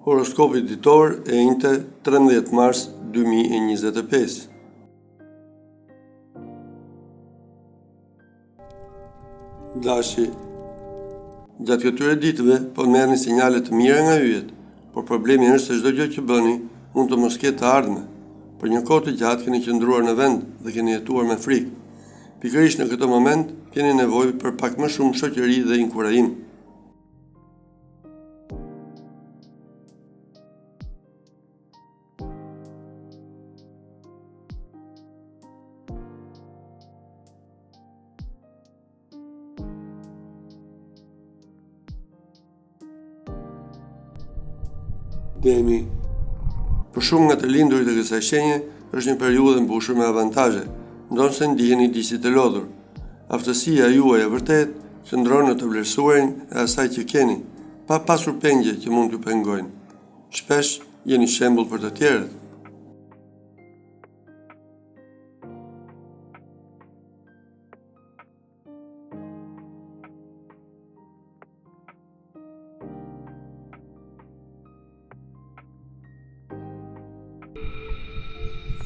Horoskopi ditor e njëte 13 mars 2025. Dashi, gjatë këtyre ditëve po merrni sinjale të mira nga yjet, por problemi është se çdo gjë që bëni mund të mos ketë të ardhme. Për një kohë të gjatë keni qëndruar në vend dhe keni jetuar me frikë. Pikërisht në këtë moment keni nevojë për pak më shumë shoqëri dhe inkurajim. Demi. Për shumë nga të lindurit e kësaj shenje, është një periudhë mbushur me avantazhe, ndonse ndiheni disi të lodhur. Aftësia juaj e vërtet qëndron në të vlerësuarin e asaj që keni, pa pasur pengje që mund t'ju pengojnë. Shpesh jeni shembull për të tjerët.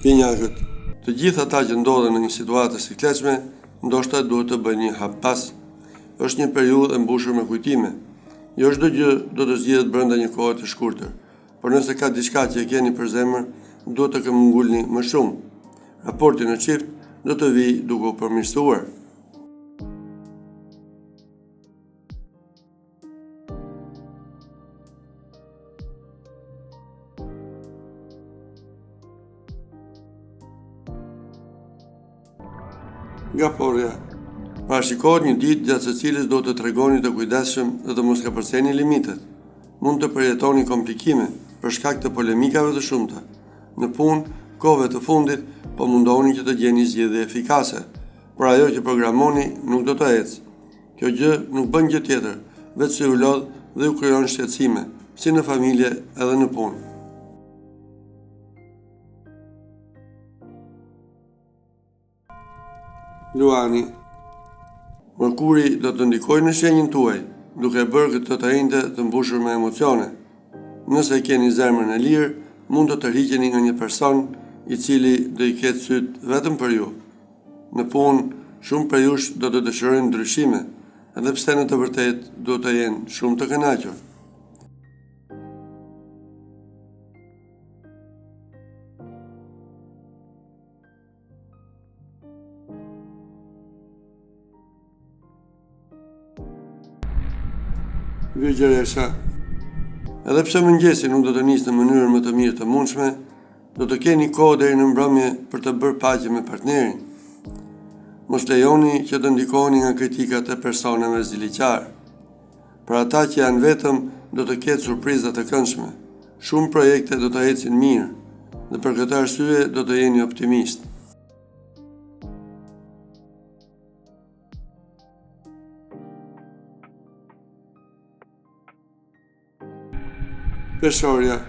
Binjakët, të gjithë ata që ndodhen në një situatë si kleçme, ndoshta duhet të bëjnë një hap pas. Është një periudhë e mbushur me kujtime. Jo çdo gjë do të zgjidhet brenda një kohe të shkurtër, por nëse ka diçka që e keni për zemër, duhet të këmbgulni më shumë. Raporti në çift do të vijë duke u përmirësuar. Nga porja, parashikohet një ditë gjatë së cilës do të tregoni të kujdesshëm dhe të mos kapërceni limitet. Mund të përjetoni komplikime për shkak të polemikave të shumta. Në punë, kohëve të fundit, po mundoni që të gjeni zgjedhje efikase, por ajo që programoni nuk do të ecë. Kjo gjë nuk bën gjë tjetër, veç se u lodh dhe u krijon shqetësime, si në familje edhe në punë. Luani, Mërkuri do të ndikojë në shenjën tuaj, duke bërë këtë të njëjtë të mbushur me emocione. Nëse keni zemrën e lirë, mund të tërhiqeni nga një person i cili do i ketë syt vetëm për ju. Në punë, shumë prej jush do të dëshirojnë ndryshime, edhe pse në të vërtetë do të jenë shumë të kënaqur. Virgjeresha, edhe pse mëngjesi nuk do të nisë në mënyrën më të mirë të mundshme, do të keni kohë deri në mbrëmje për të bërë paqe me partnerin. Mos lejoni që të ndikoheni nga kritikat e personave ziliqar. Për ata që janë vetëm, do të ketë surpriza të këndshme. Shumë projekte do të ecin mirë, dhe për këtë arsye do të jeni optimist. Peshorja,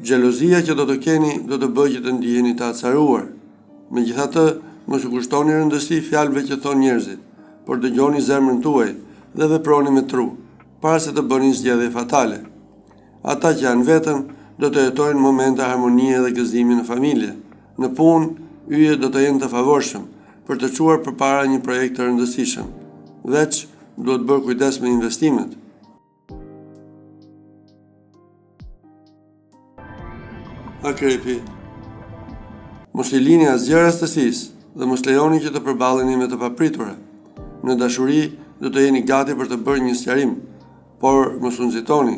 xhelozia që do të keni do të bëjë që të ndiheni të acaruar. Megjithatë, mos u kushtoni rëndësi fjalëve që thon njerëzit, por dëgjoni zemrën tuaj dhe veproni me tru, para se të bëni zgjedhje fatale. Ata që janë vetëm do të jetojnë momente harmonie dhe gëzimi në familje. Në punë, yjet do të jenë të favorshëm për të çuar përpara një projekt të rëndësishëm. Veç duhet bërë kujdes me investimet. Akrepi, mos i lini asgjë rastësisë dhe mos lejoni që të përballeni me të papritura. Në dashuri do të jeni gati për të bërë një sqarim, por mos u nxitoni.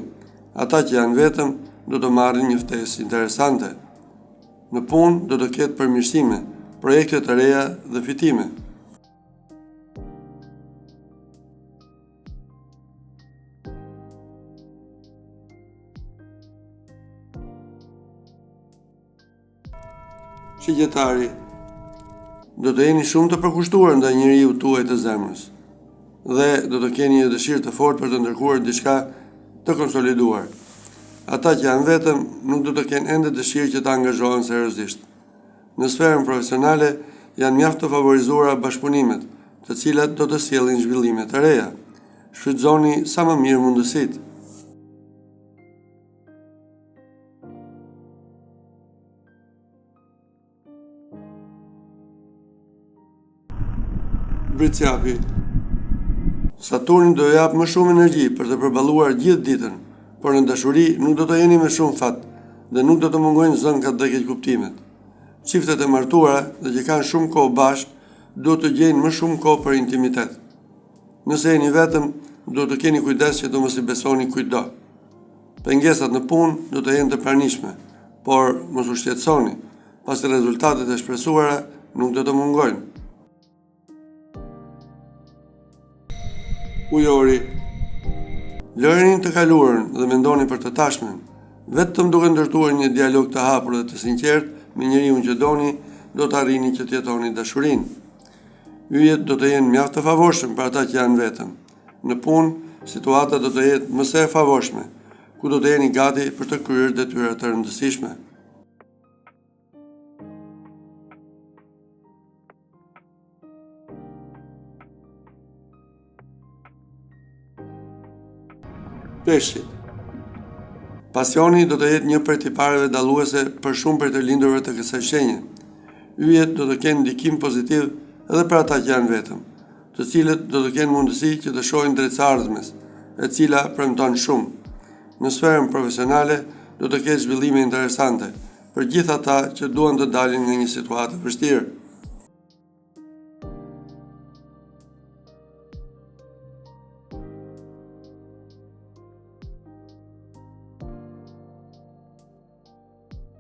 Ata që janë vetëm do të marrin një ftesë interesante. Në punë do të ketë përmirësime, projekte të reja dhe fitime. Shigjetari, do të jeni shumë të përkushtuar ndaj njeriu tuaj të zemrës dhe do të keni një dëshirë të fortë për të ndërkuar diçka të konsoliduar. Ata që janë vetëm nuk do të kenë ende dëshirë që të angazhohen seriozisht. Në sferën profesionale janë mjaft të favorizuara bashkëpunimet, të cilat do të sjellin zhvillime të reja. Shfrytëzoni sa më mirë mundësitë. Britsjapi. Saturni do jap më shumë energji për të përballuar gjithë ditën, por në dashuri nuk do të jeni me shumë fat dhe nuk do të mungojnë zënkat dhe keqkuptimet. Çiftet e martuara dhe që kanë shumë kohë bashkë do të gjejnë më shumë kohë për intimitet. Nëse jeni vetëm, do të keni kujdes që do mos i besoni kujtdo. Pengesat në punë do të jenë të pranishme, por mos u shqetësoni, pasi rezultatet e shpresuara nuk do të mungojnë. Ujori. Lëreni të kaluarën dhe mendoni për të tashmen. Vetëm duke ndërtuar një dialog të hapur dhe të sinqertë me njeriu që doni, do të arrini që të jetoni dashurinë. Yjet do të jenë mjaft të favorshëm për ata që janë vetëm. Në punë, situata do të jetë më së e favorshme, ku do të jeni gati për të kryer detyra të rëndësishme. Peshqit. Pasioni do të jetë një prej tipareve dalluese për shumë prej të lindurve të kësaj shenje. Yjet do të kenë ndikim pozitiv edhe për ata që janë vetëm, të cilët do të kenë mundësi që të shohin drejt së ardhmes, e cila premton shumë. Në sferën profesionale do të ketë zhvillime interesante për gjithë ata që duan të dalin nga një situatë e vështirë.